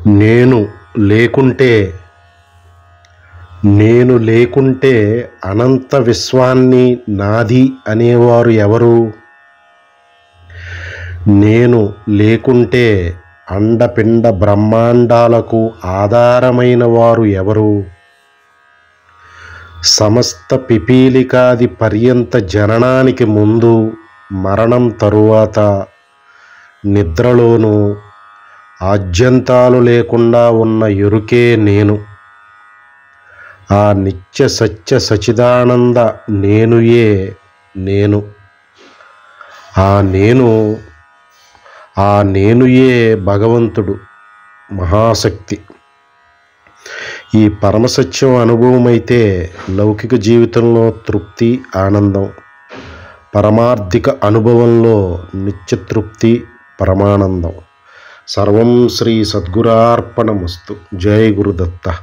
నేను లేకుంటే నేను లేకుంటే అనంత విశ్వాన్ని నాది అనేవారు ఎవరు? నేను లేకుంటే అండపిండ బ్రహ్మాండాలకు ఆధారమైన వారు ఎవరు? సమస్త పిపీలికాది పర్యంత జననానికి ముందు, మరణం తరువాత, నిద్రలోనూ ఆద్యంతాలు లేకుండా ఉన్న ఎరుకే నేను. ఆ నిత్య సత్య సచిదానంద నేనుయే నేను. ఆ నేనుయే భగవంతుడు, మహాశక్తి. ఈ పరమసత్యం అనుభవమైతే లౌకిక జీవితంలో తృప్తి, ఆనందం, పరమార్థిక అనుభవంలో నిత్యతృప్తి, పరమానందం. సర్వం శ్రీ సద్గురార్పణమస్తు. జై గురుదత్త.